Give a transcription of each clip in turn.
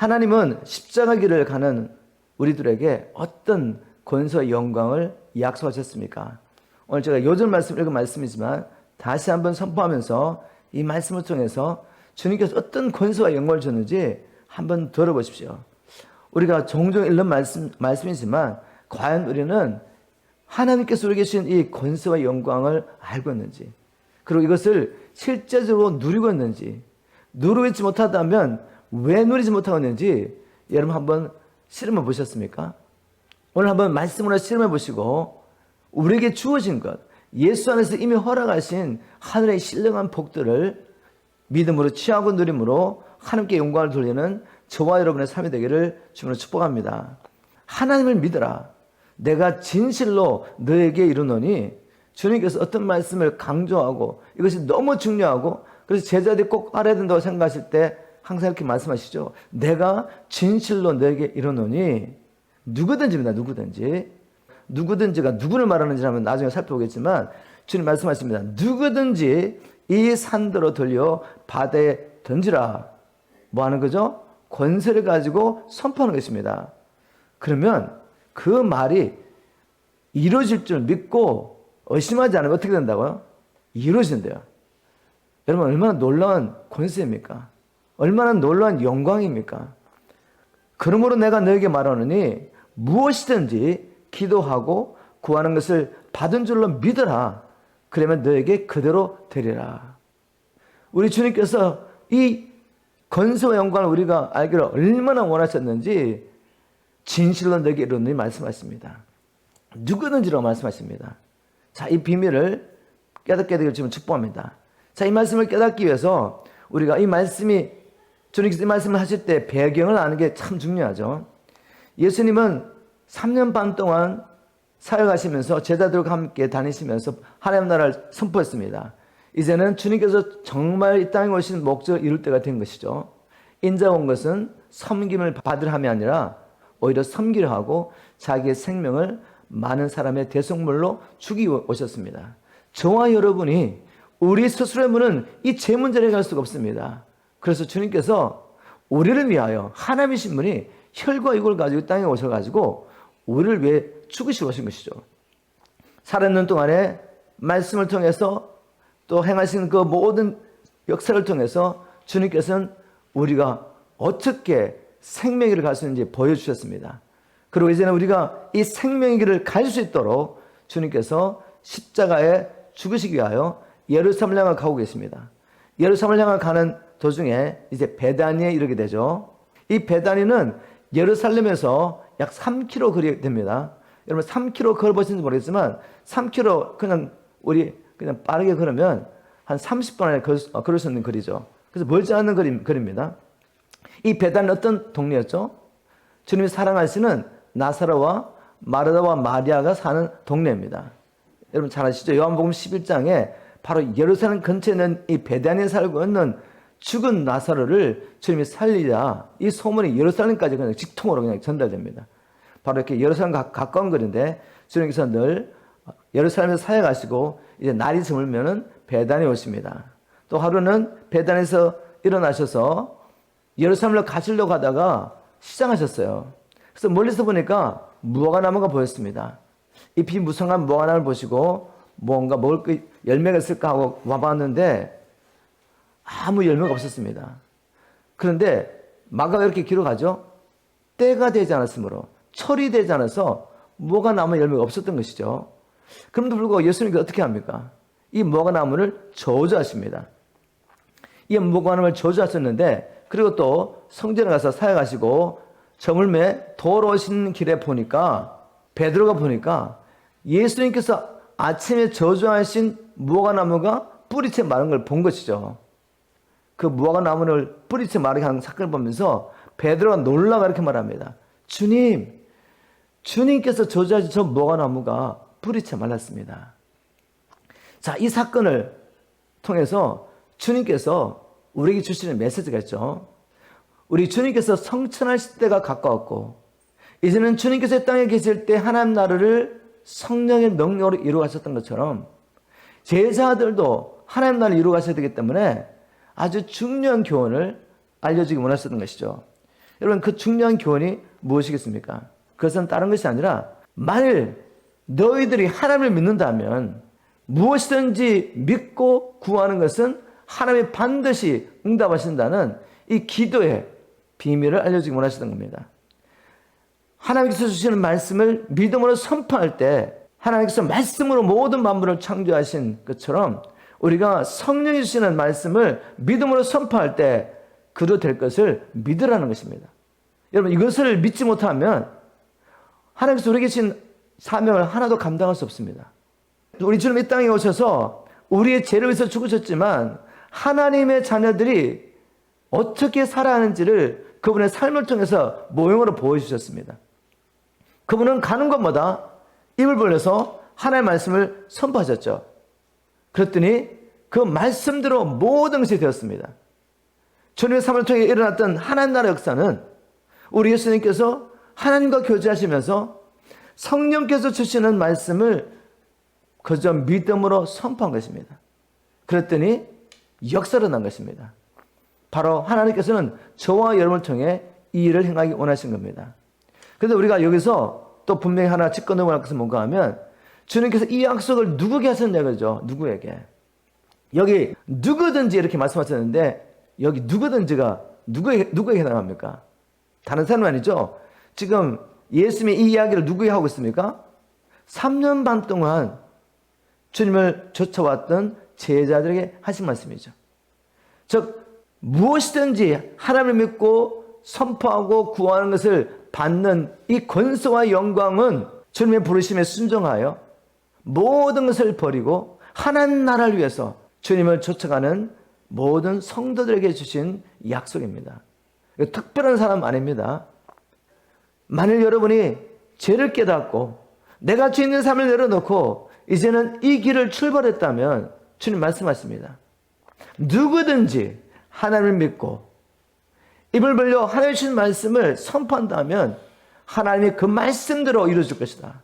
하나님은 십자가 길을 가는 우리들에게 어떤 권세와 영광을 약속하셨습니까? 오늘 제가 요즘 말씀 읽은 말씀이지만 다시 한번 선포하면서 이 말씀을 통해서 주님께서 어떤 권세와 영광을 줬는지 한번 들어보십시오. 우리가 종종 읽는 말씀이지만 과연 우리는 하나님께서 우리에게 주신 이 권세와 영광을 알고 있는지, 그리고 이것을 실제적으로 누리고 있는지, 누리고 있지 못하다면 왜 누리지 못하고 있는지 여러분 한번 실험해 보셨습니까? 오늘 한번 말씀으로 실험해 보시고 우리에게 주어진 것, 예수 안에서 이미 허락하신 하늘의 신령한 복들을 믿음으로 취하고 누림으로 하나님께 영광을 돌리는 저와 여러분의 삶이 되기를 주님으로 축복합니다. 하나님을 믿어라. 내가 진실로 너에게 이르노니, 주님께서 어떤 말씀을 강조하고 이것이 너무 중요하고 그래서 제자들이 꼭 알아야 된다고 생각하실 때 항상 이렇게 말씀하시죠. 내가 진실로 너에게 이르노니, 누구든지입니다. 누구든지가 누구를 말하는지 하면 나중에 살펴보겠지만 주님 말씀하십니다. 누구든지 이 산더러 돌려 바다에 던지라. 뭐 하는 거죠? 권세를 가지고 선포하는 것입니다. 그러면 그 말이 이루어질 줄 믿고 의심하지 않으면 어떻게 된다고요? 이루어진대요. 여러분, 얼마나 놀라운 권세입니까? 얼마나 놀라운 영광입니까? 그러므로 내가 너에게 말하노니 무엇이든지 기도하고 구하는 것을 받은 줄로 믿어라. 그러면 너에게 그대로 되리라. 우리 주님께서 이 권세와 영광을 우리가 알기를 얼마나 원하셨는지 진실로 너에게 이르노니 말씀하십니다. 누구든지라고 말씀하십니다. 자, 이 비밀을 깨닫게 되길 지금 축복합니다. 자, 이 말씀을 깨닫기 위해서 우리가 이 말씀이, 주님께서 이 말씀을 하실 때 배경을 아는 게 참 중요하죠. 예수님은 3년 반 동안 사역하시면서 제자들과 함께 다니시면서 하나님 나라를 선포했습니다. 이제는 주님께서 정말 이 땅에 오신 목적을 이룰 때가 된 것이죠. 인자가 온 것은 섬김을 받으려 함이 아니라 오히려 섬기려 하고 자기의 생명을 많은 사람의 대속물로 주기로 오셨습니다. 저와 여러분이 우리 스스로의 문은 이 제 문제를 해결할 수가 없습니다. 그래서 주님께서 우리를 위하여 하나님이신 분이 혈과 육을 가지고 이 땅에 오셔가지고 우리를 위해 죽으시고 오신 것이죠. 살았는 동안에 말씀을 통해서 또 행하신 그 모든 역사를 통해서 주님께서는 우리가 어떻게 생명의 길을 갈 수 있는지 보여주셨습니다. 그리고 이제는 우리가 이 생명의 길을 갈 수 있도록 주님께서 십자가에 죽으시기 위하여 예루살렘을 향해 가고 계십니다. 예루살렘을 향해 가는 도중에 이제 베다니에 이르게 되죠. 이 베다니는 예루살렘에서 약 3km 거리 됩니다. 여러분 3km 걸어보시는지 모르겠지만 3km 그냥 우리 그냥 빠르게 걸으면 한 30분 안에 걸을 수 있는 거리죠. 그래서 멀지 않은 거리입니다. 이 베다니는 어떤 동네였죠? 주님이 사랑하시는 나사로와 마르다와 마리아가 사는 동네입니다. 여러분 잘 아시죠? 요한복음 11장에 바로 예루살렘 근처에 있는 이 베다니에 살고 있는 죽은 나사로를 주님이 살리자 이 소문이 예루살렘까지 그냥 직통으로 그냥 전달됩니다. 바로 이렇게 예루살렘 가까운 거리인데 주님께서 늘 예루살렘에서 사역하시고 이제 날이 저물면은 베다니에 오십니다. 또 하루는 베다니에서 일어나셔서 예루살렘으로 가시려고 하다가 시장하셨어요. 그래서 멀리서 보니까 무화과 나무가 보였습니다. 잎이 무성한 무화과 나무를 보시고 뭔가 먹을 거 열매가 있을까 하고 와봤는데 아무 열매가 없었습니다. 그런데 마가가 이렇게 기록하죠. 때가 되지 않았으므로, 철이 되지 않아서 무화과 나무 열매가 없었던 것이죠. 그럼에도 불구하고 예수님께서 어떻게 합니까? 이 무화과 나무를 저주하십니다. 이 무화과 나무를 저주하셨는데, 그리고 또 성전에 가서 사역하시고 저물매 돌아오시는 길에 보니까, 베드로가 보니까 예수님께서 아침에 저주하신 무화과 나무가 뿌리채 마른 걸 본 것이죠. 그 무화과 나무를 뿌리채 마르게 하는 사건을 보면서 베드로가 놀라가 이렇게 말합니다. 주님께서 저주하신 저 무화과 나무가 뿌리채 말랐습니다. 자, 이 사건을 통해서 주님께서 우리에게 주시는 메시지가 있죠. 우리 주님께서 성천하실 때가 가까웠고 이제는 주님께서 이 땅에 계실 때 하나님 나라를 성령의 능력으로 이루어가셨던 것처럼 제자들도 하나님 나라를 이루어가셔야 되기 때문에 아주 중요한 교훈을 알려주기 원하셨던 것이죠. 여러분, 그 중요한 교훈이 무엇이겠습니까? 그것은 다른 것이 아니라 만일 너희들이 하나님을 믿는다면 무엇이든지 믿고 구하는 것은 하나님이 반드시 응답하신다는 이 기도의 비밀을 알려주기 원하시던 겁니다. 하나님께서 주시는 말씀을 믿음으로 선포할 때 하나님께서 말씀으로 모든 만물을 창조하신 것처럼 우리가 성령이 주시는 말씀을 믿음으로 선포할 때 그도 될 것을 믿으라는 것입니다. 여러분, 이것을 믿지 못하면 하나님께서 우리에게 주신 사명을 하나도 감당할 수 없습니다. 우리 주님 이 땅에 오셔서 우리의 죄를 위해서 죽으셨지만 하나님의 자녀들이 어떻게 살아야 하는지를 그분의 삶을 통해서 모형으로 보여주셨습니다. 그분은 가는 곳마다 입을 벌려서 하나님의 말씀을 선포하셨죠. 그랬더니 그 말씀대로 모든 것이 되었습니다. 주님의 삶을 통해 일어났던 하나님 나라 역사는 우리 예수님께서 하나님과 교제하시면서 성령께서 주시는 말씀을 그저 믿음으로 선포한 것입니다. 그랬더니 역사가 난 것입니다. 바로 하나님께서는 저와 여러분을 통해 이 일을 행하기 원하신 겁니다. 그런데 우리가 여기서 또 분명히 하나 짚고 넘어갈 것은 뭔가 하면 주님께서 이 약속을 누구에게 하셨냐 그러죠. 누구에게. 여기 누구든지 이렇게 말씀하셨는데 여기 누구든지가 누구에게 해당합니까? 다른 사람이 아니죠. 지금 예수님이 이 이야기를 누구에게 하고 있습니까? 3년 반 동안 주님을 쫓아왔던 제자들에게 하신 말씀이죠. 즉 무엇이든지 하나님을 믿고 선포하고 구하는 것을 받는 이 권세와 영광은 주님의 부르심에 순종하여 모든 것을 버리고 하나님 나라를 위해서 주님을 쫓아가는 모든 성도들에게 주신 약속입니다. 특별한 사람 아닙니다. 만일 여러분이 죄를 깨닫고 내가 죄 있는 삶을 내려놓고 이제는 이 길을 출발했다면 주님 말씀하십니다. 누구든지 하나님을 믿고 입을 벌려 하나님의 주신 말씀을 선포한다면 하나님이 그 말씀대로 이루어질 것이다.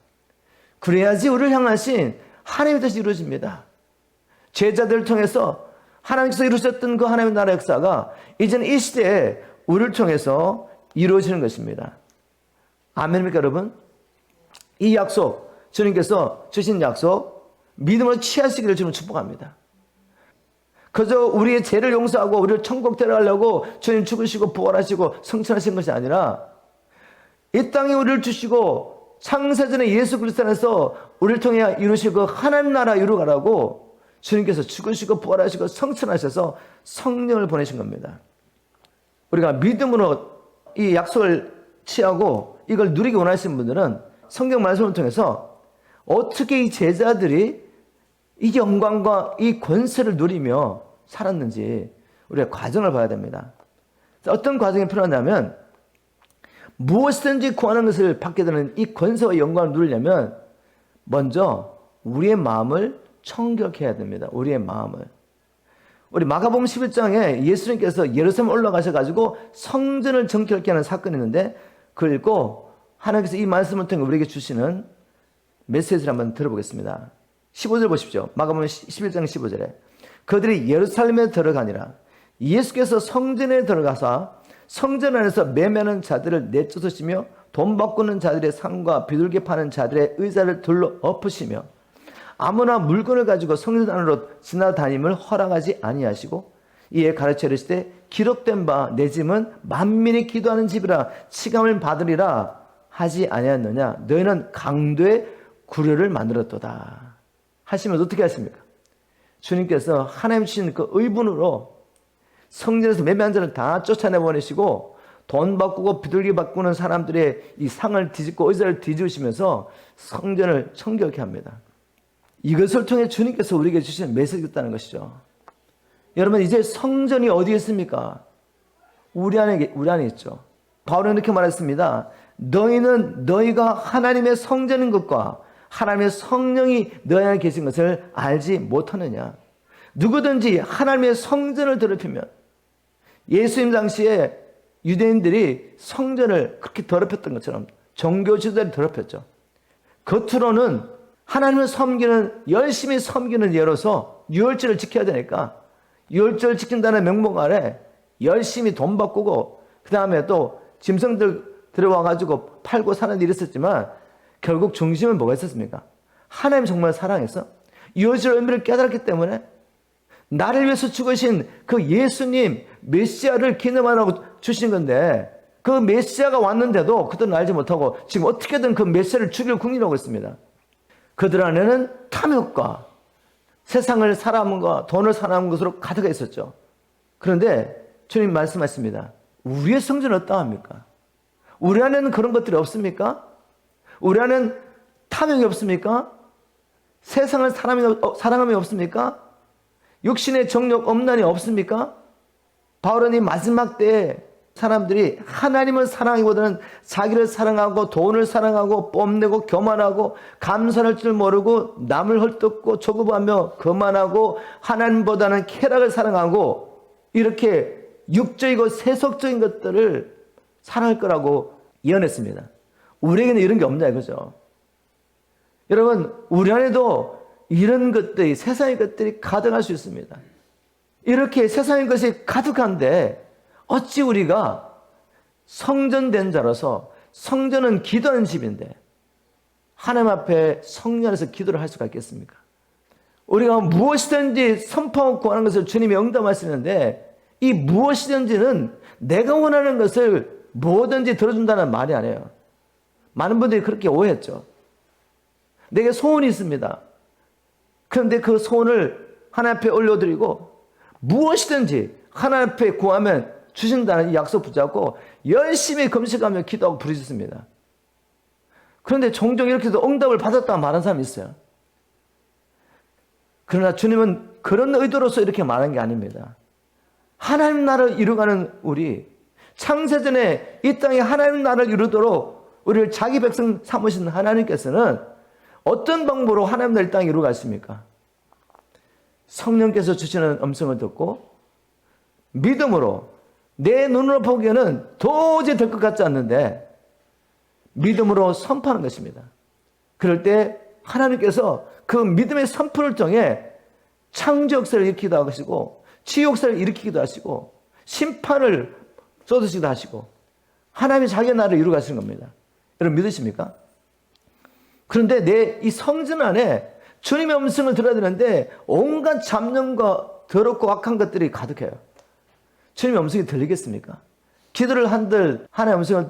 그래야지 우리를 향하신 하나님의 뜻이 이루어집니다. 제자들을 통해서 하나님께서 이루셨던 그 하나님의 나라 역사가 이제는 이 시대에 우리를 통해서 이루어지는 것입니다. 아멘입니까 여러분? 이 약속, 주님께서 주신 약속 믿음으로 취하시기를 주님 축복합니다. 그저 우리의 죄를 용서하고 우리를 천국 데려가려고 주님 죽으시고 부활하시고 성천하신 것이 아니라 이 땅에 우리를 주시고 창세전에 예수 그리스도 안에서 우리를 통해 이루시고 하나님 나라 이루가라고 주님께서 죽으시고 부활하시고 성천하셔서 성령을 보내신 겁니다. 우리가 믿음으로 이 약속을 취하고 이걸 누리기 원하시는 분들은 성경 말씀을 통해서 어떻게 이 제자들이 이 영광과 이 권세를 누리며 살았는지 우리가 과정을 봐야 됩니다. 어떤 과정이 필요하냐면 무엇이든지 구하는 것을 받게 되는 이 권세와 영광을 누리려면 먼저 우리의 마음을 청결해야 됩니다. 우리의 마음을. 우리 마가복음 11장에 예수님께서 예루살렘 올라가셔가지고 성전을 정결케 하는 사건이 있는데 그걸 읽고 하나님께서 이 말씀을 통해 우리에게 주시는 메시지를 한번 들어보겠습니다. 15절 보십시오. 마가복음 11장 15절에 그들이 예루살렘에 들어가니라. 예수께서 성전에 들어가사 성전 안에서 매매하는 자들을 내쫓으시며 돈 바꾸는 자들의 상과 비둘기 파는 자들의 의자를 둘러 엎으시며 아무나 물건을 가지고 성전 안으로 지나다님을 허락하지 아니하시고 이에 가르쳐 이르시되 기록된 바 내 집은 만민이 기도하는 집이라 치감을 받으리라 하지 아니하였느냐. 너희는 강도의 구려를 만들었도다 하시면서 어떻게 하십니까? 주님께서 하나님 주신 그 의분으로 성전에서 매매한 자를 다 쫓아내보내시고 돈 바꾸고 비둘기 바꾸는 사람들의 이 상을 뒤집고 의자를 뒤집으시면서 성전을 청결케 합니다. 이것을 통해 주님께서 우리에게 주신 메시지였다는 것이죠. 여러분 이제 성전이 어디에 있습니까? 우리 안에 있죠. 바울은 이렇게 말했습니다. 너희는 너희가 하나님의 성전인 것과 하나님의 성령이 너희 안에 계신 것을 알지 못하느냐. 누구든지 하나님의 성전을 더럽히면 예수님 당시에 유대인들이 성전을 그렇게 더럽혔던 것처럼 종교 지도자들이 더럽혔죠. 겉으로는 하나님을 섬기는 열심히 섬기는 예로서 유월절을 지켜야 되니까 유월절 지킨다는 명목 아래 열심히 돈 바꾸고 그 다음에 또 짐승들 들어와가지고 팔고 사는 일이 있었지만 결국 중심은 뭐가 있었습니까? 하나님 정말 사랑해서 이어질 의미를 깨달았기 때문에 나를 위해서 죽으신 그 예수님 메시아를 기념하라고 주신 건데 그 메시아가 왔는데도 그들은 알지 못하고 지금 어떻게든 그 메시아를 죽일 궁리라고 했습니다. 그들 안에는 탐욕과 세상을 사랑함과 돈을 사랑하는 것으로 가득해 있었죠. 그런데 주님 말씀하십니다. 우리의 성전은 어떠합니까? 우리 안에는 그런 것들이 없습니까? 우리 안에는 탐욕이 없습니까? 세상을 사랑함이 없습니까? 육신의 정욕 엄난이 없습니까? 바울은 이 마지막 때에 사람들이 하나님을 사랑하기보다는 자기를 사랑하고 돈을 사랑하고 뽐내고 교만하고 감사할 줄 모르고 남을 헐뜯고 조급하며 거만하고 하나님보다는 쾌락을 사랑하고 이렇게 육적이고 세속적인 것들을 사랑할 거라고 예언했습니다. 우리에게는 이런 게 없냐 이거죠. 여러분 우리 안에도 이런 것들이 세상의 것들이 가득할 수 있습니다. 이렇게 세상의 것이 가득한데 어찌 우리가 성전된 자로서 성전은 기도하는 집인데 하나님 앞에 성령 안에서 기도를 할 수가 있겠습니까? 우리가 무엇이든지 선포하고 구하는 것을 주님이 응답하시는데 이 무엇이든지는 내가 원하는 것을 뭐든지 들어준다는 말이 아니에요. 많은 분들이 그렇게 오해했죠. 내게 소원이 있습니다. 그런데 그 소원을 하나님 앞에 올려드리고 무엇이든지 하나님 앞에 구하면 주신다는 이 약속 붙잡고 열심히 금식하며 기도하고 부르짖습니다. 그런데 종종 이렇게도 응답을 받았다고 말하는 사람이 있어요. 그러나 주님은 그런 의도로서 이렇게 말한 게 아닙니다. 하나님 나라를 이루가는 우리, 창세전에 이 땅에 하나님 나라를 이루도록 우리를 자기 백성 삼으신 하나님께서는 어떤 방법으로 하나님 나라를 이 땅에 이루가십니까? 성령께서 주시는 음성을 듣고 믿음으로 내 눈으로 보기에는 도저히 될 것 같지 않는데 믿음으로 선포하는 것입니다. 그럴 때 하나님께서 그 믿음의 선포를 통해 창조 역사를 일으키기도 하시고 치유 역사를 일으키기도 하시고 심판을 쏟으시기도 하시고 하나님이 자기 나라를 이루어 가시는 겁니다. 여러분 믿으십니까? 그런데 내 이 성전 안에 주님의 음성을 들어야 되는데 온갖 잡념과 더럽고 악한 것들이 가득해요. 주님의 음성이 들리겠습니까? 기도를 한들 하나님의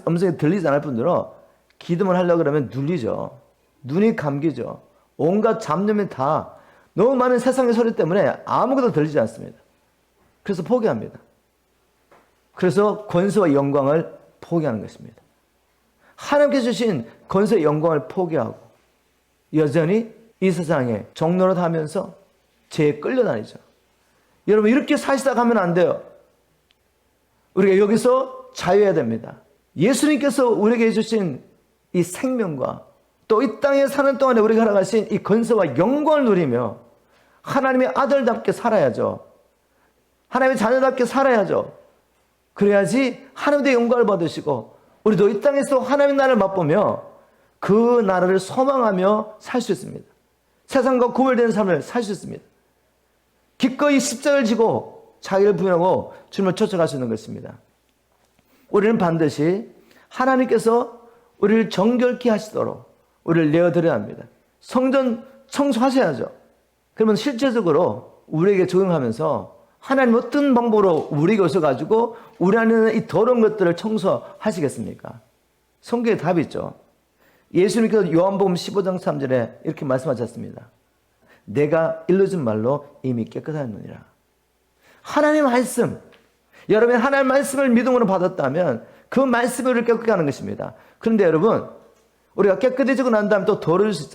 음성이 들리지 않을 뿐더러 기도만 하려고 그러면 눌리죠. 눈이 감기죠. 온갖 잡념이 다 너무 많은 세상의 소리 때문에 아무것도 들리지 않습니다. 그래서 포기합니다. 그래서 권세와 영광을 포기하는 것입니다. 하나님께서 주신 권세와 영광을 포기하고 여전히 이 세상에 종노릇하면서 죄에 끌려다니죠. 여러분 이렇게 사시다 가면 안 돼요. 우리가 여기서 자유해야 됩니다. 예수님께서 우리에게 주신 이 생명과 또 이 땅에 사는 동안에 우리가 살아가신 이 권세와 영광을 누리며 하나님의 아들답게 살아야죠. 하나님의 자녀답게 살아야죠. 그래야지 하나님의 영광을 받으시고 우리도 이 땅에서 하나님의 나라를 맛보며 그 나라를 소망하며 살 수 있습니다. 세상과 구별되는 삶을 살 수 있습니다. 기꺼이 십자가를 지고 자기를 부인하고 주님을 쫓아갈 수 있는 것입니다. 우리는 반드시 하나님께서 우리를 정결케 하시도록 우리를 내어드려야 합니다. 성전 청소하셔야죠. 그러면 실제적으로 우리에게 적용하면서 하나님 어떤 방법으로 우리에게 오셔가지고 우리 안에 있는 이 더러운 것들을 청소하시겠습니까? 성경에 답이 있죠. 예수님께서 요한복음 15장 3절에 이렇게 말씀하셨습니다. 내가 일러준 말로 이미 깨끗하였느니라. 하나님의 말씀, 여러분이 하나님의 말씀을 믿음으로 받았다면 그 말씀이 우리를 깨끗하게 하는 것입니다. 그런데 여러분 우리가 깨끗해지고 난 다음에 또 더러워질 수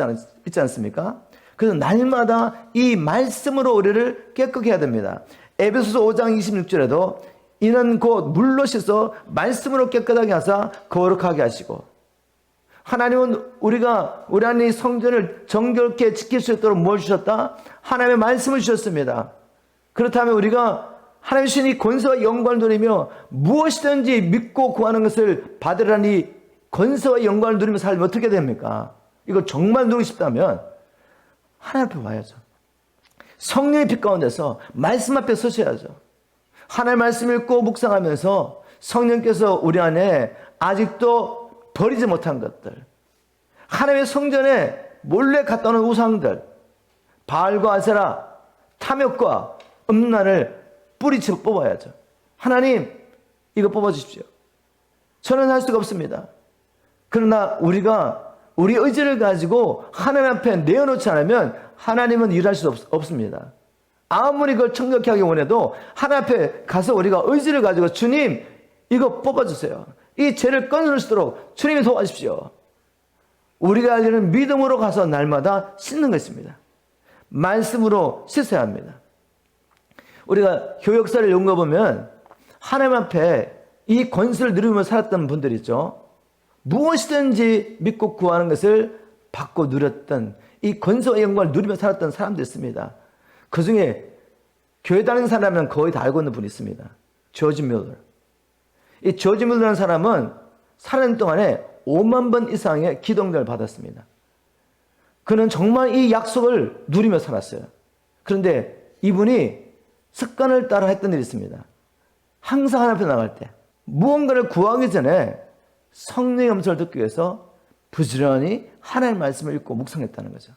있지 않습니까? 그래서 날마다 이 말씀으로 우리를 깨끗하게 해야 됩니다. 에베소서 5장 26절에도 이는 곧 물로 씻어 말씀으로 깨끗하게 하사 거룩하게 하시고, 하나님은 우리가 우리 안에 성전을 정결케 지킬 수 있도록 뭘 주셨다? 하나님의 말씀을 주셨습니다. 그렇다면 우리가 하나님의 주신 이 권세와 영광을 누리며 무엇이든지 믿고 구하는 것을 받으라니 권세와 영광을 누리며 살면 어떻게 됩니까? 이거 정말 누리고 싶다면 하나님 앞에 와야죠. 성령의 빛 가운데서 말씀 앞에 서셔야죠. 하나님의 말씀 읽고 묵상하면서 성령께서 우리 안에 아직도 버리지 못한 것들, 하나님의 성전에 몰래 갖다 놓은 우상들, 바알과 아세라, 탐욕과 음란을 뿌리쳐 뽑아야죠. 하나님, 이거 뽑아주십시오. 저는 할 수가 없습니다. 그러나 우리가 우리 의지를 가지고 하나님 앞에 내어놓지 않으면 하나님은 일할 수 없습니다. 아무리 그걸 청력히 하기 원해도 하나님 앞에 가서 우리가 의지를 가지고 주님, 이거 뽑아주세요. 이 죄를 끊을 수 있도록 주님이 도와주십시오. 우리가 알기는 믿음으로 가서 날마다 씻는 것입니다. 말씀으로 씻어야 합니다. 우리가 교역사를 연구해보면 하나님 앞에 이 권세를 누리며 살았던 분들 있죠. 무엇이든지 믿고 구하는 것을 받고 누렸던 이 권세와 영광을 누리며 살았던 사람들이 있습니다. 그 중에 교회 다니는 사람은 거의 다 알고 있는 분이 있습니다. 조지 뮬러. 이 조지 뮬러라는 사람은 살아있는 동안에 5만 번 이상의 기도응답을 받았습니다. 그는 정말 이 약속을 누리며 살았어요. 그런데 이분이 습관을 따라 했던 일이 있습니다. 항상 하나님 앞에 나갈 때 무언가를 구하기 전에 성령의 음성을 듣기 위해서 부지런히 하나님의 말씀을 읽고 묵상했다는 거죠.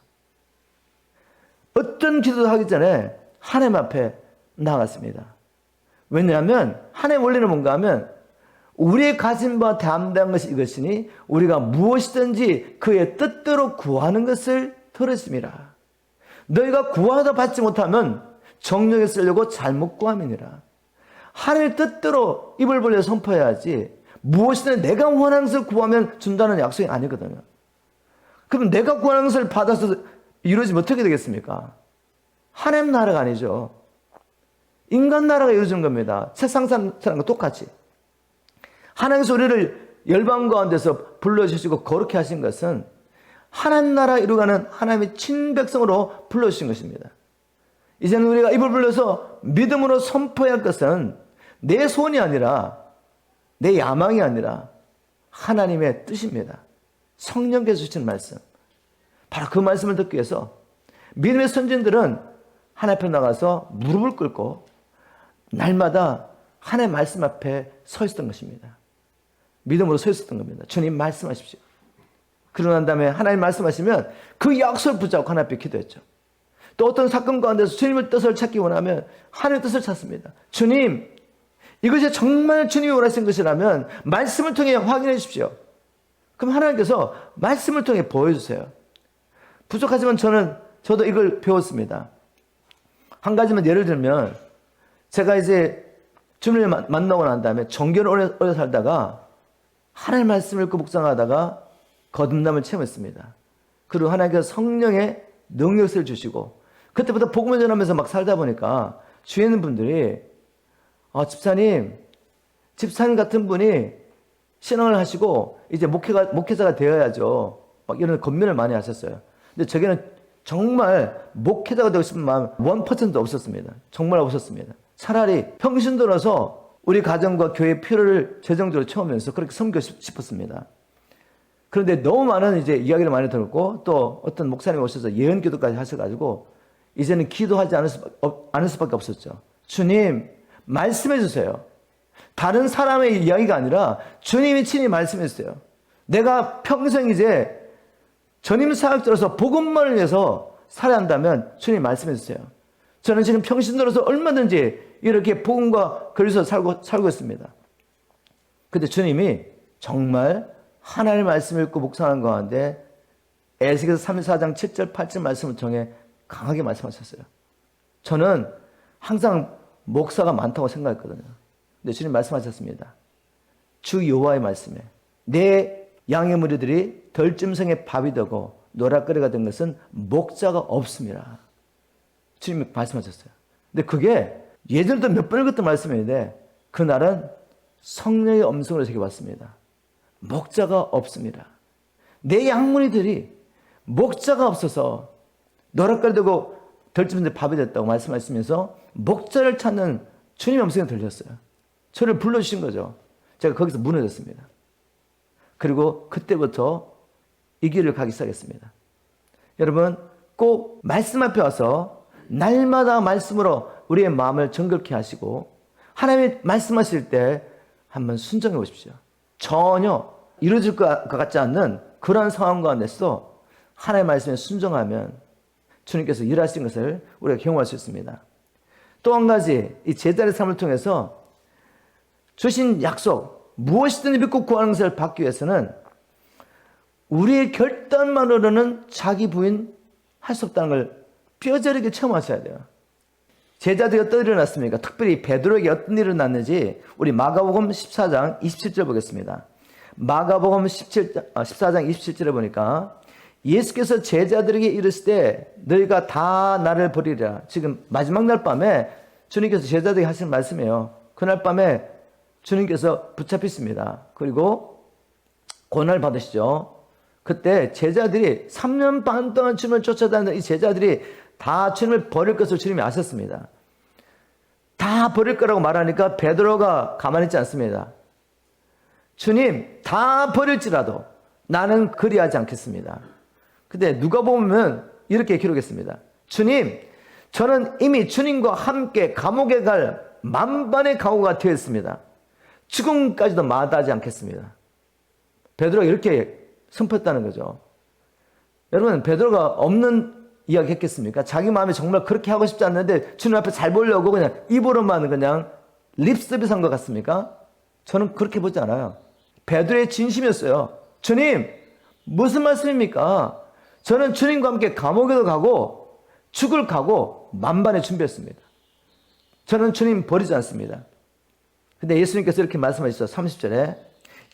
어떤 기도도 하기 전에 하나님 앞에 나갔습니다. 왜냐하면 하나님의 원리는 뭔가 하면 우리의 가진 바 담대한 것이 이것이니 우리가 무엇이든지 그의 뜻대로 구하는 것을 들었습니다. 너희가 구하다 받지 못하면 정령에 쓰려고 잘못 구함이니라. 하나님의 뜻대로 입을 벌려 선포해야지 무엇이든 내가 원하는 것을 구하면 준다는 약속이 아니거든요. 그럼 내가 구하는 것을 받아서 이루어지면 어떻게 되겠습니까? 하나님 나라가 아니죠. 인간 나라가 이루어지는 겁니다. 세상 사람과 똑같이. 하나님께서 우리를 열방 가운데서 불러주시고 거룩히 하신 것은 하나님 나라 이루어가는 하나님의 친백성으로 불러주신 것입니다. 이제는 우리가 입을 불려서 믿음으로 선포해야 할 것은 내 소원이 아니라 내 야망이 아니라 하나님의 뜻입니다. 성령께서 주신 말씀. 바로 그 말씀을 듣기 위해서 믿음의 선진들은 하나님 앞에 나가서 무릎을 꿇고 날마다 하나님의 말씀 앞에 서 있었던 것입니다. 믿음으로 서 있었던 겁니다. 주님 말씀하십시오. 그러고 난 다음에 하나님 말씀하시면 그 약속을 붙잡고 하나님 앞에 기도했죠. 또 어떤 사건 가운데서 주님의 뜻을 찾기 원하면 하나님의 뜻을 찾습니다. 주님, 이것이 정말 주님이 원하신 것이라면 말씀을 통해 확인해 주십시오. 그럼 하나님께서 말씀을 통해 보여주세요. 부족하지만 저도 이걸 배웠습니다. 한 가지만 예를 들면 제가 이제 주님을 만나고 난 다음에 정결을 오래 살다가 하나님의 말씀을 읽고 묵상하다가 거듭남을 체험했습니다. 그리고 하나님께서 성령의 능력을 주시고 그때부터 복음을 전하면서 막 살다 보니까 주위에 있는 분들이 집사님 같은 분이 신앙을 하시고 이제 목회자가 되어야죠. 막 이런 권면을 많이 하셨어요. 근데 저게는 정말 목회자가 되고 싶은 마음 1%도 없었습니다. 정말 없었습니다. 차라리 평신 들어서 우리 가정과 교회의 필요를 재정적으로 채우면서 그렇게 섬기고 싶었습니다. 그런데 너무 많은 이제 이야기를 많이 들었고 또 어떤 목사님이 오셔서 예언 기도까지 하셔가지고 이제는 기도하지 않을 수밖에 없었죠. 주님, 말씀해 주세요. 다른 사람의 이야기가 아니라 주님이 친히 말씀해 주세요. 내가 평생 이제 전임 사역자로서 복음만을 위해서 살아야 한다면 주님 말씀해 주세요. 저는 지금 평신도로서 얼마든지 이렇게 복음과 거리서 살고 있습니다. 근데 주님이 정말 하나님의 말씀을 읽고 묵상하는 가운데 에스겔서 34장 7절 8절 말씀을 통해 강하게 말씀하셨어요. 저는 항상 목사가 많다고 생각했거든요. 근데 주님 말씀하셨습니다. 주 여호와의 말씀에 내 양의 무리들이 덜짐승의 밥이 되고 노략거리가 된 것은 목자가 없습니다. 주님이 말씀하셨어요. 근데 그게 예전에도 몇 번 읽었던 말씀인데 그날은 성령의 음성으로 제게 왔습니다. 목자가 없습니다. 내 양무리들이 목자가 없어서 노략거리되고 덜짐승의 밥이 됐다고 말씀하시면서 목자를 찾는 주님의 음성이 들렸어요. 저를 불러주신 거죠. 제가 거기서 무너졌습니다. 그리고 그때부터 이 길을 가기 시작했습니다. 여러분 꼭 말씀 앞에 와서 날마다 말씀으로 우리의 마음을 정결케 하시고 하나님이 말씀하실 때 한번 순종해 보십시오. 전혀 이루어질 것 같지 않는 그런 상황 가운데서 하나님의 말씀에 순종하면 주님께서 일하신 것을 우리가 경험할 수 있습니다. 또 한 가지, 이 제자의 삶을 통해서 주신 약속, 무엇이든 믿고 구하는 것을 받기 위해서는 우리의 결단만으로는 자기 부인 할 수 없다는 걸 뼈저리게 체험하셔야 돼요. 제자들이 어떤 일이 일어났습니까? 특별히 베드로에게 어떤 일이 일어났는지 우리 마가복음 14장 27절 보겠습니다. 마가복음 14장 27절에 보니까 예수께서 제자들에게 이르실 때 너희가 다 나를 버리리라. 지금 마지막 날 밤에 주님께서 제자들에게 하신 말씀이에요. 그날 밤에 주님께서 붙잡히십니다. 그리고 고난을 받으시죠. 그때 제자들이 3년 반 동안 주님을 쫓아다니는 이 제자들이 다 주님을 버릴 것을 주님이 아셨습니다. 다 버릴 거라고 말하니까 베드로가 가만히 있지 않습니다. 주님, 다 버릴지라도 나는 그리하지 않겠습니다. 근데 누가 보면 이렇게 기록했습니다. 주님, 저는 이미 주님과 함께 감옥에 갈 만반의 각오가 되어 있습니다. 죽음까지도 마다하지 않겠습니다. 베드로가 이렇게 선포했다는 거죠. 여러분, 베드로가 없는 이야기 했겠습니까? 자기 마음에 정말 그렇게 하고 싶지 않는데 주님 앞에 잘 보려고 그냥 입으로만 그냥 립서비스 한 것 같습니까? 저는 그렇게 보지 않아요. 베드로의 진심이었어요. 주님, 무슨 말씀입니까? 저는 주님과 함께 감옥에도 가고 죽을 가고 만반의 준비했습니다. 저는 주님 버리지 않습니다. 근데 예수님께서 이렇게 말씀하셨어요. 30절에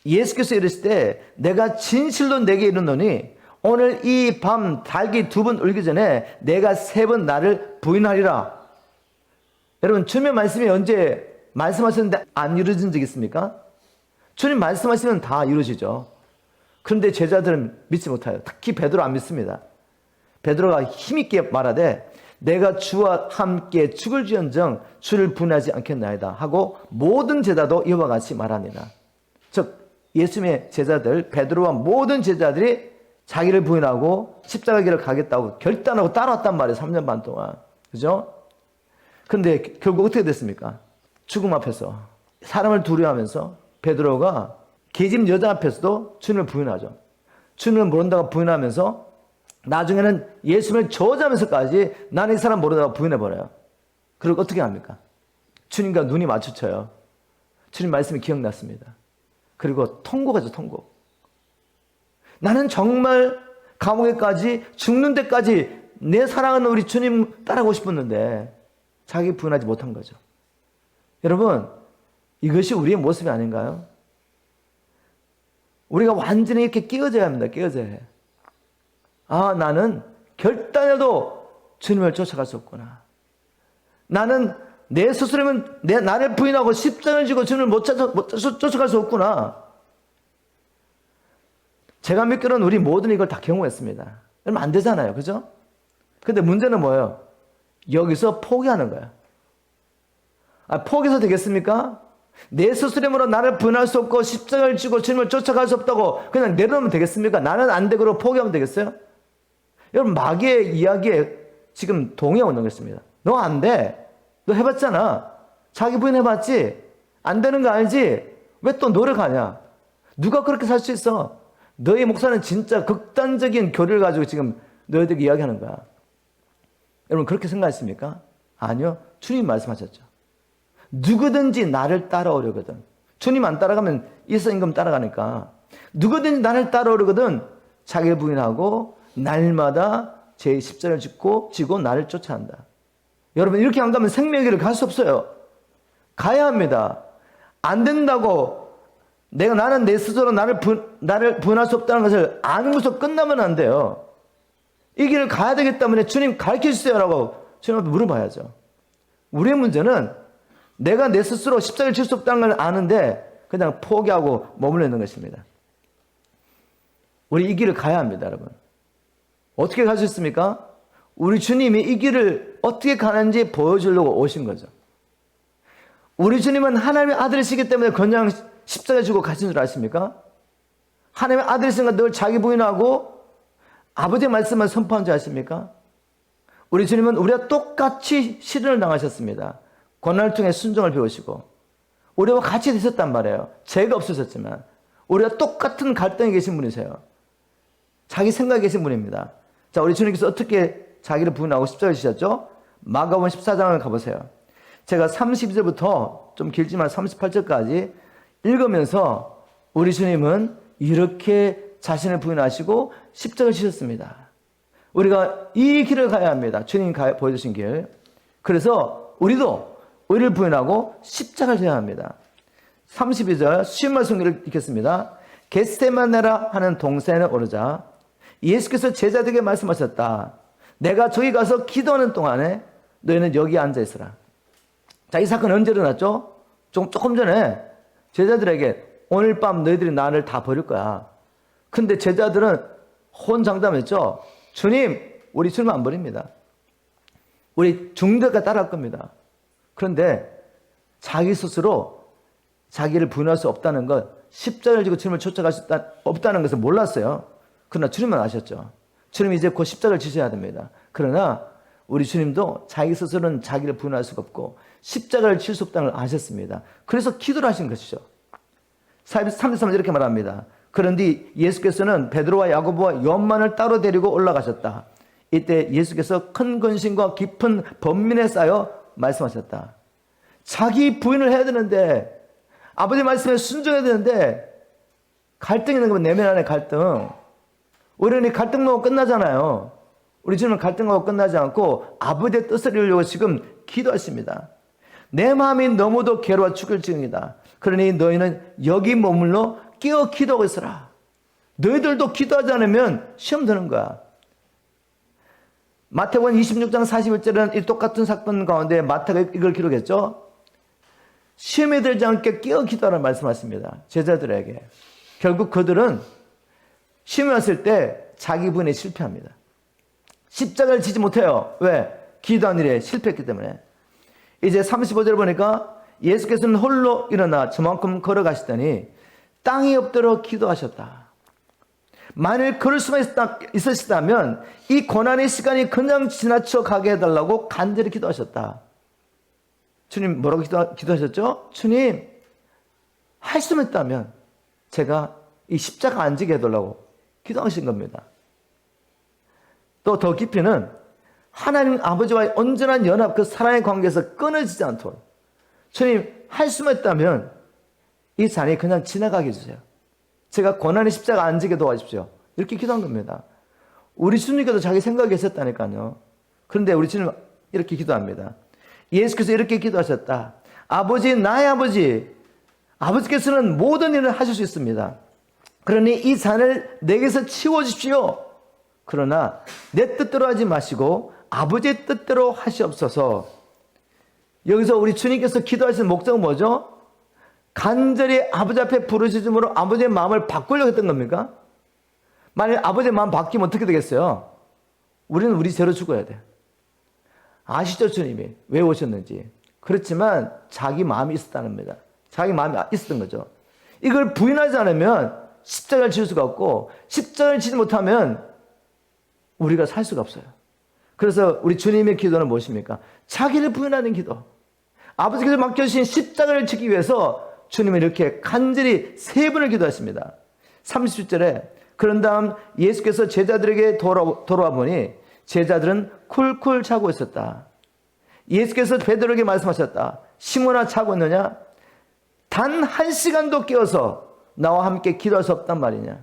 예수께서 이르실 때 내가 진실로 내게 이르노니 오늘 이 밤 닭이 2번 울기 전에 내가 3번 나를 부인하리라. 여러분, 주님의 말씀이 언제 말씀하셨는데 안 이루어진 적 있습니까? 주님 말씀하시면 다 이루어지죠. 그런데 제자들은 믿지 못해요. 특히 베드로 안 믿습니다. 베드로가 힘있게 말하되 내가 주와 함께 죽을지언정 주를 부인하지 않겠나이다 하고 모든 제자도 이와 같이 말하니라. 즉 예수님의 제자들, 베드로와 모든 제자들이 자기를 부인하고 십자가 길을 가겠다고 결단하고 따라왔단 말이에요. 3년 반 동안. 그죠? 근데 결국 어떻게 됐습니까? 죽음 앞에서 사람을 두려워하면서 베드로가 계집 여자 앞에서도 주님을 부인하죠. 주님을 모른다고 부인하면서 나중에는 예수님을 저주하면서까지 나는 이 사람 모르다가 부인해버려요. 그리고 어떻게 합니까? 주님과 눈이 마주쳐요. 주님 말씀이 기억났습니다. 그리고 통곡하죠, 통곡. 나는 정말 감옥에까지 죽는 데까지 내 사랑하는 우리 주님 따라가고 싶었는데 자기 부인하지 못한 거죠. 여러분, 이것이 우리의 모습이 아닌가요? 우리가 완전히 이렇게 끼어져야 합니다. 끼어져야 해. 아, 나는 결단해도 주님을 쫓아갈 수 없구나. 나는 내 스스로면 나를 부인하고 십자가를 지고 주님을 못 쫓아갈 수 없구나. 제가 믿기로는 우리 모든 이걸 다 경험했습니다. 그러면 안 되잖아요. 그죠? 근데 문제는 뭐예요? 여기서 포기하는 거예요. 아, 포기해서 되겠습니까? 내 스스로로 나를 부인할 수 없고 십자가를 지고 주님을 쫓아갈 수 없다고 그냥 내려놓으면 되겠습니까? 나는 안 되고 포기하면 되겠어요? 여러분, 마귀의 이야기에 지금 동의하고 있는 것입니다. 너 안 돼. 너 해봤잖아. 자기 부인 해봤지? 안 되는 거 알지? 왜 또 노력하냐? 누가 그렇게 살 수 있어? 너희 목사는 진짜 극단적인 교리를 가지고 지금 너희들에게 이야기하는 거야. 여러분, 그렇게 생각했습니까? 아니요. 주님 말씀하셨죠. 누구든지 나를 따라오려거든. 주님 안 따라가면 일사임금 따라가니까. 누구든지 나를 따라오려거든 자기를 부인하고 날마다 제 십자가를 지고 나를 쫓아간다. 여러분, 이렇게 안 가면 생명의 길을 갈 수 없어요. 가야 합니다. 안 된다고 나는 내 스스로 나를 부인할 수 없다는 것을 아는것으로 끝나면 안 돼요. 이 길을 가야 되기 때문에 주님 가르쳐 주세요라고 주님한테 물어봐야죠. 우리의 문제는 내가 내 스스로 십자가를 질 수 없다는 걸 아는데 그냥 포기하고 머물러 있는 것입니다. 우리 이 길을 가야 합니다, 여러분. 어떻게 갈 수 있습니까? 우리 주님이 이 길을 어떻게 가는지 보여주려고 오신 거죠. 우리 주님은 하나님의 아들이시기 때문에 그냥 십자가 지고 가신 줄 아십니까? 하나님의 아들이시니까 늘 자기 부인하고 아버지의 말씀을 선포한 줄 아십니까? 우리 주님은 우리와 똑같이 시련을 당하셨습니다. 고난을 통해 순종을 배우시고 우리와 같이 있었단 말이에요. 죄가 없으셨지만 우리가 똑같은 갈등에 계신 분이세요. 자기 생각에 계신 분입니다. 자, 우리 주님께서 어떻게 자기를 부인하고 십자가를 지셨죠? 마가복음 14장을 가보세요. 제가 32절부터 좀 길지만 38절까지 읽으면서 우리 주님은 이렇게 자신을 부인하시고 십자가를 지셨습니다. 우리가 이 길을 가야 합니다. 주님 보여주신 길. 그래서 우리도 우리를 부인하고 십자가를 져야 합니다. 32절 쉬운 말씀을 읽겠습니다. 겟세마네라 하는 동산에 오르자 예수께서 제자들에게 말씀하셨다. 내가 저기 가서 기도하는 동안에 너희는 여기 앉아 있으라. 자, 이 사건은 언제 일어났죠? 조금 전에 제자들에게 오늘 밤 너희들이 나를 다 버릴 거야. 근데 제자들은 혼장담했죠. 주님, 우리 주님 안 버립니다. 우리 중대가 따라할 겁니다. 그런데 자기 스스로 자기를 부인할 수 없다는 것, 십자가를 지고 주님을 쫓아갈 수 없다는 것을 몰랐어요. 그러나 주님은 아셨죠. 주님이 이제 곧 십자가를 지셔야 됩니다. 그러나 우리 주님도 자기 스스로는 자기를 부인할 수가 없고 십자가를 칠 수 없다는 걸 아셨습니다. 그래서 기도를 하신 것이죠. 33절 이렇게 말합니다. 그런데 예수께서는 베드로와 야고보와 요한만을 따로 데리고 올라가셨다. 이때 예수께서 큰 근심과 깊은 번민에 쌓여 말씀하셨다. 자기 부인을 해야 되는데 아버지 말씀에 순종해야 되는데 갈등이 있는 거면 내면 안에 갈등. 우리는 갈등 놓고 끝나잖아요. 우리 주님은 갈등하고 끝나지 않고 아버지의 뜻을 이루려고 지금 기도하십니다. 내 마음이 너무도 괴로워 죽을 지경이다. 그러니 너희는 여기 머물러 끼어 기도하고 있어라. 너희들도 기도하지 않으면 시험 드는 거야. 마태복음 26장 41절은 이 똑같은 사건 가운데 마태가 이걸 기록했죠. 시험에 들지 않게 끼어 기도하라는 말씀하십니다. 제자들에게. 결국 그들은 시험에 왔을 때 자기 부인에 실패합니다. 십자가를 지지 못해요. 왜? 기도한 일에 실패했기 때문에. 이제 35절 보니까 예수께서는 홀로 일어나 저만큼 걸어가시더니 땅이 엎드려 기도하셨다. 만일 그럴 수만 있으시다면 이 고난의 시간이 그냥 지나쳐 가게 해달라고 간절히 기도하셨다. 주님 뭐라고 기도하셨죠? 주님, 할 수만 있다면 제가 이 십자가 안 지게 해달라고 기도하신 겁니다. 또 더 깊이는 하나님 아버지와의 온전한 연합, 그 사랑의 관계에서 끊어지지 않도록 주님, 할 수만 있다면 이 잔이 그냥 지나가게 해주세요. 제가 고난의 십자가 안 지게 도와주십시오. 이렇게 기도한 겁니다. 우리 주님께도 자기 생각이 있었다니까요. 그런데 우리 주님 이렇게 기도합니다. 예수께서 이렇게 기도하셨다. 아버지, 나의 아버지, 아버지께서는 모든 일을 하실 수 있습니다. 그러니 이 잔을 내게서 치워주십시오. 그러나 내 뜻대로 하지 마시고 아버지의 뜻대로 하시옵소서. 여기서 우리 주님께서 기도하시는 목적은 뭐죠? 간절히 아버지 앞에 부르짖음으로 아버지의 마음을 바꾸려고 했던 겁니까? 만약 아버지의 마음 바뀌면 어떻게 되겠어요? 우리는 우리 죄로 죽어야 돼. 아시죠, 주님이 왜 오셨는지. 그렇지만 자기 마음이 있었다는 겁니다. 자기 마음이 있었던 거죠. 이걸 부인하지 않으면 십자가를 지을 수가 없고 십자가를 지지 못하면 우리가 살 수가 없어요. 그래서 우리 주님의 기도는 무엇입니까? 자기를 부인하는 기도. 아버지께서 맡겨주신 십자가를 지기 위해서 주님은 이렇게 간절히 세 번을 기도하십니다. 30절에 그런 다음 예수께서 제자들에게 돌아와 보니 제자들은 쿨쿨 자고 있었다. 예수께서 베드로에게 말씀하셨다. 시몬아, 자고 있느냐? 단 1시간도 깨어서 나와 함께 기도할 수 없단 말이냐?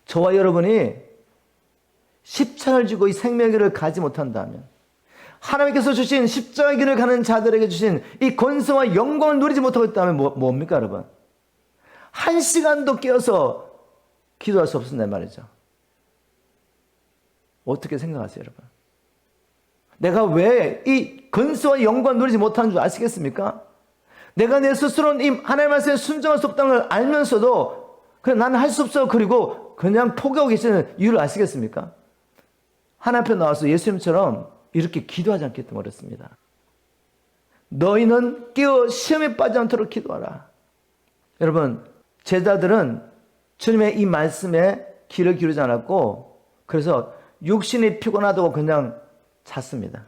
저와 여러분이 십자가를 지고 이 생명의 길을 가지 못한다면, 하나님께서 주신 십자가의 길을 가는 자들에게 주신 이 권세와 영광을 누리지 못하고 있다면 뭡니까, 여러분? 1시간도 깨어서 기도할 수 없었단 말이죠. 어떻게 생각하세요, 여러분? 내가 왜 이 권세와 영광을 누리지 못하는 줄 아시겠습니까? 내가 내 스스로는 이 하나님의 말씀에 순종할 수 없다는 걸 알면서도 그냥 나는 할 수 없어, 그리고 그냥 포기하고 계시는 이유를 아시겠습니까? 하나님 앞에 나와서 예수님처럼 이렇게 기도하지 않기 때문에 그렇습니다. 너희는 깨어 시험에 빠지지 않도록 기도하라. 여러분, 제자들은 주님의 이 말씀에 귀를 기울이지 않았고 그래서 육신이 피곤하다고 그냥 잤습니다.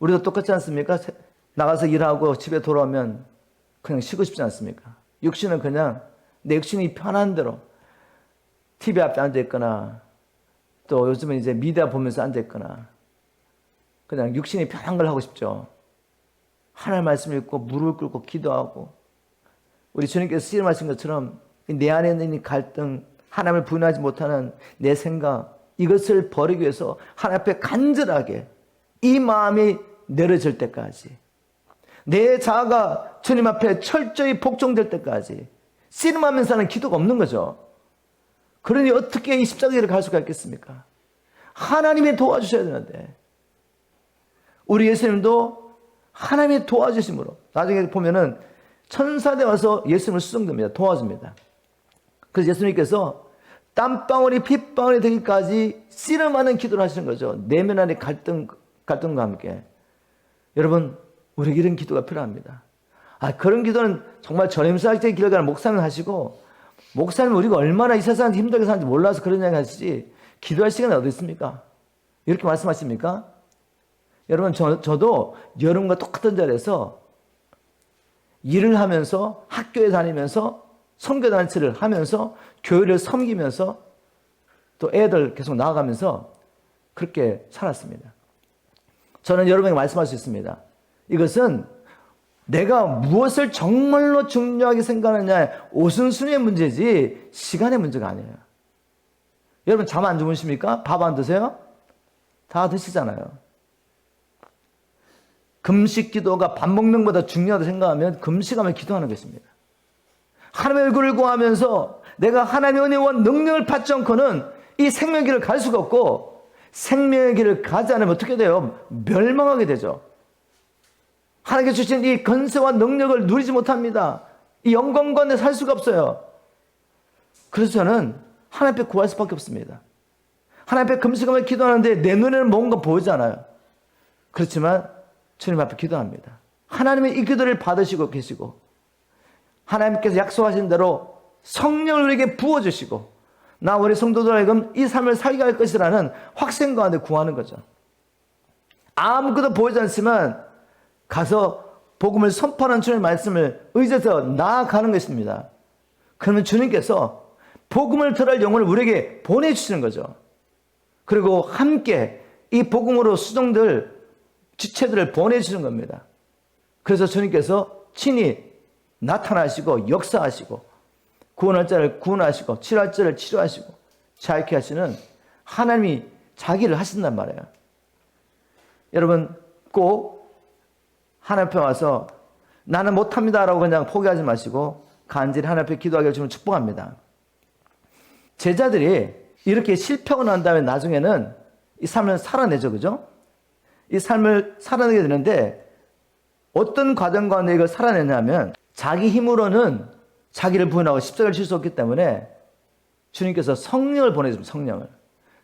우리도 똑같지 않습니까? 나가서 일하고 집에 돌아오면 그냥 쉬고 싶지 않습니까? 육신은 그냥 내 육신이 편한 대로 TV 앞에 앉아있거나 또 요즘은 이제 미디어 보면서 앉아있거나 그냥 육신이 편한 걸 하고 싶죠. 하나님 말씀 읽고 무릎을 꿇고 기도하고 우리 주님께서 씨름하신 것처럼 내 안에 있는 이 갈등, 하나님을 부인하지 못하는 내 생각, 이것을 버리기 위해서 하나님 앞에 간절하게 이 마음이 내려질 때까지, 내 자아가 주님 앞에 철저히 복종될 때까지 씨름하면서 하는 기도가 없는 거죠. 그러니 어떻게 이 십자가를 갈 수가 있겠습니까? 하나님이 도와주셔야 되는데, 우리 예수님도 하나님의 도와주심으로 나중에 보면은 천사대 와서 예수님을 수송됩니다. 도와줍니다. 그래서 예수님께서 땀방울이 핏방울이 되기까지 씨름하는 기도를 하시는 거죠. 내면 안의 갈등과 함께. 여러분, 우리에게 이런 기도가 필요합니다. 그런 기도는 정말 전임사역자의 길을 가는 목사님 하시고, 목사님 우리가 얼마나 이 세상에 힘들게 사는지 몰라서 그런 이야기 하시지 기도할 시간이 어디 있습니까? 이렇게 말씀하십니까? 여러분, 저도 여러분과 똑같은 자리에서 일을 하면서 학교에 다니면서 선교단체를 하면서 교회를 섬기면서 또 애들 계속 나아가면서 그렇게 살았습니다. 저는 여러분에게 말씀할 수 있습니다. 이것은 내가 무엇을 정말로 중요하게 생각하느냐의 우선순위의 문제지 시간의 문제가 아니에요. 여러분, 잠 안 주무십니까? 밥 안 드세요? 다 드시잖아요. 금식 기도가 밥 먹는 것보다 중요하다고 생각하면 금식하면 기도하는 것입니다. 하나님의 얼굴을 구하면서 내가 하나님의 은혜와 능력을 받지 않고는 이 생명의 길을 갈 수가 없고, 생명의 길을 가지 않으면 어떻게 돼요? 멸망하게 되죠. 하나님께 주신 이 권세와 능력을 누리지 못합니다. 이 영광 가운데 살 수가 없어요. 그래서 저는 하나님 앞에 구할 수밖에 없습니다. 하나님 앞에 금식하며 기도하는데 내 눈에는 뭔가 보이지 않아요. 그렇지만 주님 앞에 기도합니다. 하나님의 이 기도를 받으시고 계시고, 하나님께서 약속하신 대로 성령을 우리에게 부어주시고, 나 우리 성도들에게 이 삶을 살게 할 것이라는 확신 가운데 구하는 거죠. 아무것도 보이지 않지만 가서 복음을 선포하는 주님의 말씀을 의지해서 나아가는 것입니다. 그러면 주님께서 복음을 들을 영혼을 우리에게 보내주시는 거죠. 그리고 함께 이 복음으로 수종될 지체들을 보내주시는 겁니다. 그래서 주님께서 친히 나타나시고 역사하시고 구원할 자를 구원하시고 치료할 자를 치료하시고 자유케 하시는 하나님이 자기를 하신단 말이에요. 여러분, 꼭 하나님 앞에 와서 나는 못합니다라고 그냥 포기하지 마시고 간절히 하나님 앞에 기도하기를 주님 축복합니다. 제자들이 이렇게 실패하고 난 다음에 나중에는 이 삶을 살아내죠. 그죠? 이 삶을 살아내게 되는데 어떤 과정 가운데 이걸 살아내냐면 자기 힘으로는 자기를 부인하고 십자가를 질 수 없기 때문에 주님께서 성령을 보내줍니다.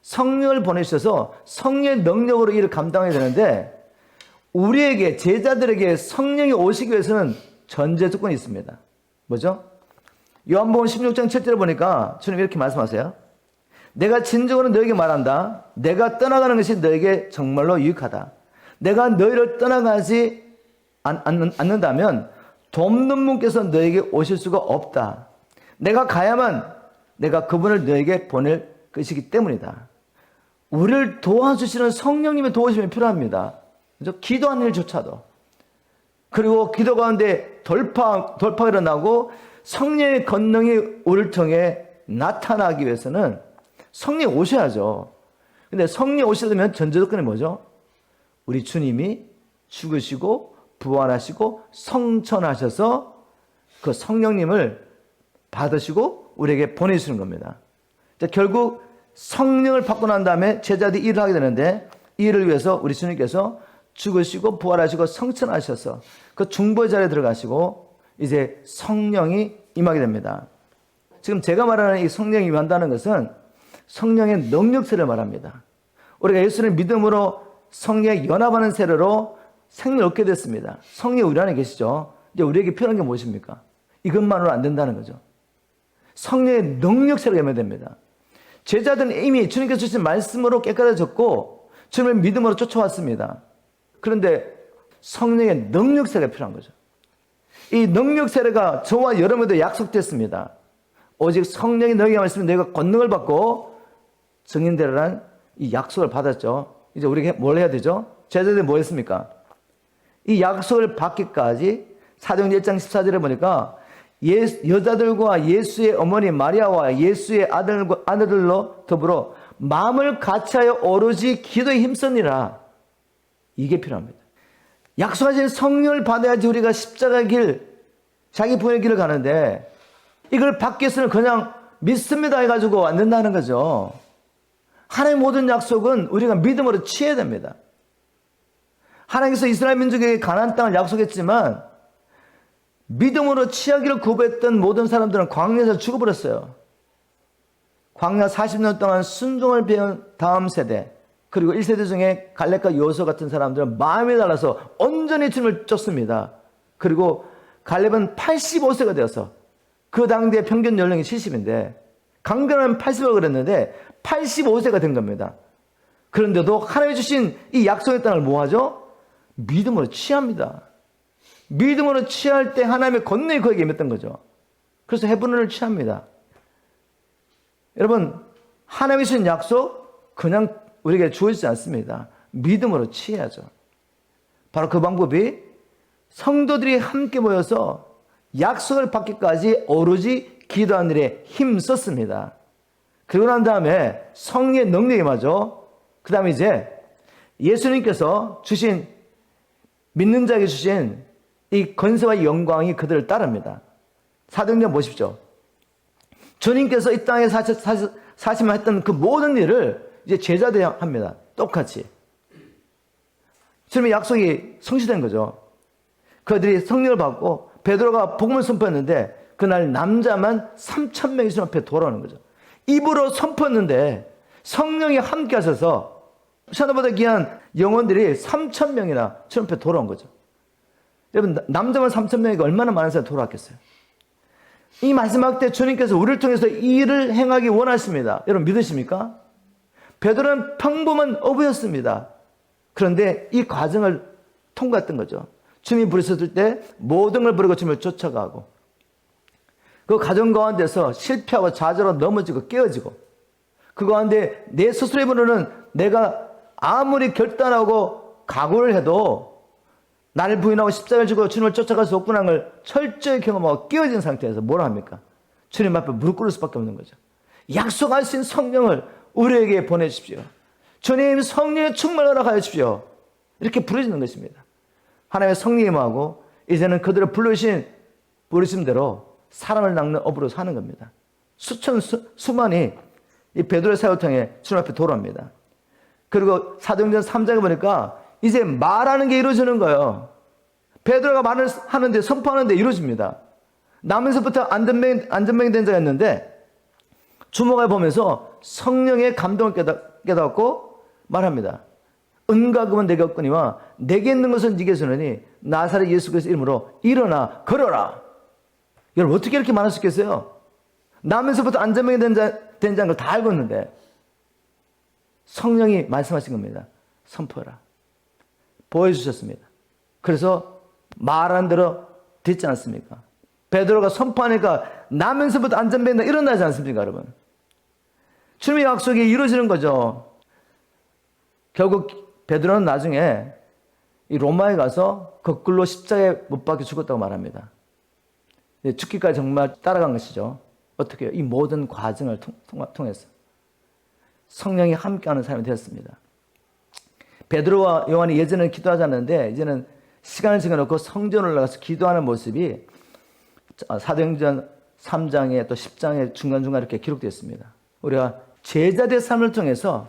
성령을 보내주셔서 성령의 능력으로 일을 감당해야 되는데 우리에게 제자들에게 성령이 오시기 위해서는 전제 조건이 있습니다. 뭐죠? 요한복음 16장 7절에 보니까 주님 이렇게 말씀하세요. 내가 진정으로 너에게 말한다. 내가 떠나가는 것이 너에게 정말로 유익하다. 내가 너희를 떠나가지 않는다면 돕는 분께서 너에게 오실 수가 없다. 내가 가야만 내가 그분을 너에게 보낼 것이기 때문이다. 우리를 도와주시는 성령님의 도우심이 필요합니다. 그죠? 기도하는 일조차도. 그리고 기도 가운데 돌파가 일어나고 성령의 권능이 우리를 통해 나타나기 위해서는 성령이 오셔야죠. 근데 성령이 오시려면 전제 조건이 뭐죠? 우리 주님이 죽으시고 부활하시고 성천하셔서 그 성령님을 받으시고 우리에게 보내주시는 겁니다. 자, 결국 성령을 받고 난 다음에 제자들이 일을 하게 되는데 이 일을 위해서 우리 주님께서 죽으시고 부활하시고 성천하셔서 그 중보의 자리에 들어가시고 이제 성령이 임하게 됩니다. 지금 제가 말하는 이 성령이 임한다는 것은 성령의 능력세를 말합니다. 우리가 예수를 믿음으로 성령에 연합하는 세례로 생명을 얻게 됐습니다. 성령이 우리 안에 계시죠. 이제 우리에게 필요한 게 무엇입니까? 이것만으로 안 된다는 거죠. 성령의 능력세를 임해야 됩니다. 제자들은 이미 주님께서 주신 말씀으로 깨끗해졌고 주님을 믿음으로 쫓아왔습니다. 그런데 성령의 능력 세례가 필요한 거죠. 이 능력 세례가 저와 여러분에도 약속됐습니다. 오직 성령이 너에게 말씀면 너희가 권능을 받고 증인되라는 이 약속을 받았죠. 이제 우리가 뭘 해야 되죠? 제자들이 뭐 했습니까? 이 약속을 받기까지 사도행전 1장 14절에 보니까 여자들과 예수의 어머니 마리아와 예수의 아들들로 더불어 마음을 같이하여 오로지 기도에 힘쓰니라. 이게 필요합니다. 약속하신 성령을 받아야지 우리가 십자가의 길, 자기 부인의 길을 가는데 이걸 받기 위해서는 그냥 믿습니다 해가지고 안 된다는 거죠. 하나님의 모든 약속은 우리가 믿음으로 취해야 됩니다. 하나님께서 이스라엘 민족에게 가나안 땅을 약속했지만 믿음으로 취하기를 구부했던 모든 사람들은 광야에서 죽어버렸어요. 광야 40년 동안 순종을 배운 다음 세대, 그리고 1세대 중에 갈렙과 여호수아 같은 사람들은 마음이 달라서 온전히 주님을 쫓습니다. 그리고 갈렙은 85세가 되어서 그 당대 평균 연령이 70인데 강건하면 80을 그랬는데 85세가 된 겁니다. 그런데도 하나님이 주신 이 약속의 땅을 뭐 하죠? 믿음으로 취합니다. 믿음으로 취할 때 하나님의 권능이 그에게 임했던 거죠. 그래서 헤브론을 취합니다. 여러분, 하나님이 주신 약속 그냥 우리에게 주어지지 않습니다. 믿음으로 취해야죠. 바로 그 방법이 성도들이 함께 모여서 약속을 받기까지 오로지 기도하는 일에 힘썼습니다. 그리고 난 다음에 성령의 능력이 임하죠. 그 다음에 이제 예수님께서 주신, 믿는 자에게 주신 이 권세와 영광이 그들을 따릅니다. 사도행전 보십시오. 주님께서 이 땅에 사시면 했던 그 모든 일을 이제 제자들이 합니다. 똑같이. 주님의 약속이 성취된 거죠. 그들이 성령을 받고 베드로가 복음을 선포했는데 그날 남자만 3,000명이 주님 앞에 돌아오는 거죠. 입으로 선포했는데 성령이 함께 하셔서 천하보다 귀한 영혼들이 3,000명이나 주님 앞에 돌아온 거죠. 여러분, 남자만 3,000명이니까 얼마나 많은 사람이 돌아왔겠어요? 이 마지막 때 주님께서 우리를 통해서 이 일을 행하기 원하십니다. 여러분 믿으십니까? 베드로는 평범한 어부였습니다. 그런데 이 과정을 통과했던 거죠. 주님이 부르셨을 때 모든 걸 버리고 주님을 쫓아가고 그 과정 가운데서 실패하고 좌절하고 넘어지고 깨어지고 그 가운데 내 스스로의 번호는 내가 아무리 결단하고 각오를 해도 나를 부인하고 십자가를 지고 주님을 쫓아갈 수 없구나 하는 걸 철저히 경험하고 깨어진 상태에서 뭐라 합니까? 주님 앞에 무릎 꿇을 수밖에 없는 거죠. 약속하신 성령을 우리에게 보내주십시오. 주님 성령의 충만을 허락하여 주십시오. 이렇게 부르짖는 것입니다. 하나님의 성령님하고 이제는 그들을 부르신 대로 사람을 낚는 업으로 사는 겁니다. 수만이 이 베드로의 사역을 통해 주님 앞에 돌아옵니다. 그리고 사도행전 3장에 보니까 이제 말하는 게 이루어지는 거예요. 베드로가 말을 하는데 선포하는데 이루어집니다. 나면서부터 안전병이 된 자가 있는데 주목해 보면서 성령의 감동을 깨닫고 말합니다. 은과 금은 내게 없거니와 내게 있는 것은 네게 주느니 나사렛 예수 그리스도 이름으로 일어나 걸어라. 여러분 어떻게 이렇게 말할 수 있겠어요? 나면서부터 안전병이 된 자인 걸 다 알고 있는데 성령이 말씀하신 겁니다. 선포해라. 보여주셨습니다. 그래서 말한 대로 듣지 않습니까? 베드로가 선포하니까 나면서부터 안전병이 일어나지 않습니까, 여러분? 주님의 약속이 이루어지는 거죠. 결국 베드로는 나중에 이 로마에 가서 거꾸로 십자가에 못 박혀 죽었다고 말합니다. 죽기까지 정말 따라간 것이죠. 어떻게 해요? 이 모든 과정을 통해서 성령이 함께하는 사람이 되었습니다. 베드로와 요한이 예전에는 기도하지 않았는데 이제는 시간을 정해놓고 성전을 올라가서 기도하는 모습이 사도행전 3장에 또 10장에 중간중간 이렇게 기록되어 있습니다. 우리가 제자들의 삶을 통해서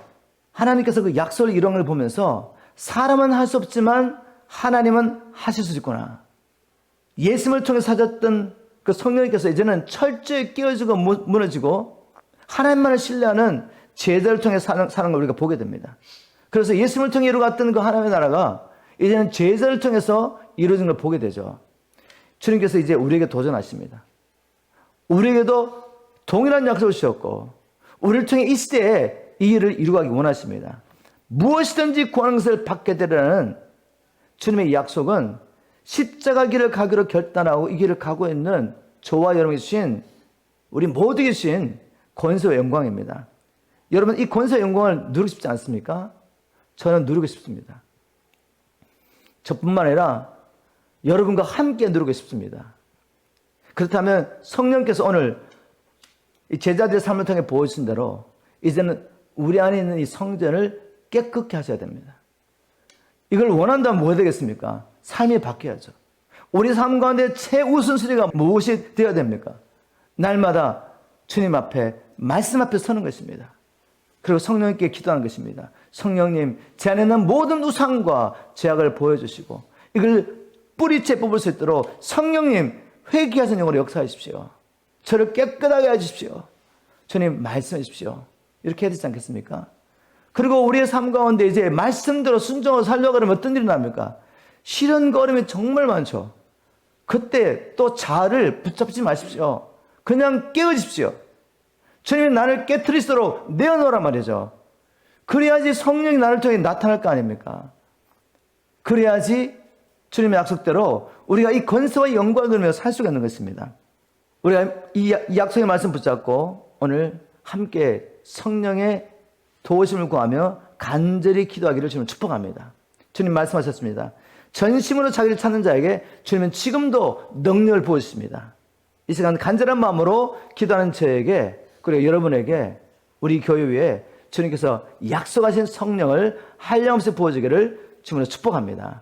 하나님께서 그 약속을 이루는 걸 보면서 사람은 할 수 없지만 하나님은 하실 수 있구나. 예수님을 통해 사셨던 그 성령님께서 이제는 철저히 깨어지고 무너지고 하나님만을 신뢰하는 제자를 통해 사는 걸 우리가 보게 됩니다. 그래서 예수님을 통해 이루어갔던 그 하나님의 나라가 이제는 제자를 통해서 이루어진 걸 보게 되죠. 주님께서 이제 우리에게 도전하십니다. 우리에게도 동일한 약속을 주셨고 우리를 통해 이 시대에 이 일을 이루어가기 원하십니다. 무엇이든지 구하는 것을 받게 되라는 주님의 이 약속은 십자가 길을 가기로 결단하고 이 길을 가고 있는 저와 여러분이 주신, 우리 모두에게 주신 권세와 영광입니다. 여러분, 이 권세와 영광을 누리고 싶지 않습니까? 저는 누리고 싶습니다. 저뿐만 아니라 여러분과 함께 누리고 싶습니다. 그렇다면 성령께서 오늘 이 제자들의 삶을 통해 보여주신 대로 이제는 우리 안에 있는 이 성전을 깨끗게 하셔야 됩니다. 이걸 원한다면 뭐 해야 되겠습니까? 삶이 바뀌어야죠. 우리 삶 가운데 최우선순위가 무엇이 되어야 됩니까? 날마다 주님 앞에, 말씀 앞에 서는 것입니다. 그리고 성령님께 기도하는 것입니다. 성령님, 제 안에 있는 모든 우상과 죄악을 보여주시고 이걸 뿌리째 뽑을 수 있도록 성령님 회개하신 영으로 역사해 주십시오. 저를 깨끗하게 해주십시오. 주님 말씀해 주십시오. 이렇게 해야 되지 않겠습니까? 그리고 우리의 삶 가운데 이제 말씀대로 순종을 살려고 하면 어떤 일이 납니까? 시련거림이 정말 많죠. 그때 또 자아를 붙잡지 마십시오. 그냥 깨어지십시오. 주님이 나를 깨트리도록 내어놓으란 말이죠. 그래야지 성령이 나를 통해 나타날 거 아닙니까? 그래야지 주님의 약속대로 우리가 이 권세와 영광을 누리며 살 수가 있는 것입니다. 우리가 이 약속의 말씀 붙잡고 오늘 함께 성령의 도우심을 구하며 간절히 기도하기를 주님 축복합니다. 주님 말씀하셨습니다. 전심으로 자기를 찾는 자에게 주님은 지금도 능력을 부어주십니다. 이 시간 간절한 마음으로 기도하는 저에게, 그리고 여러분에게, 우리 교회 위에 주님께서 약속하신 성령을 한량없이 부어주기를 주님으로 축복합니다.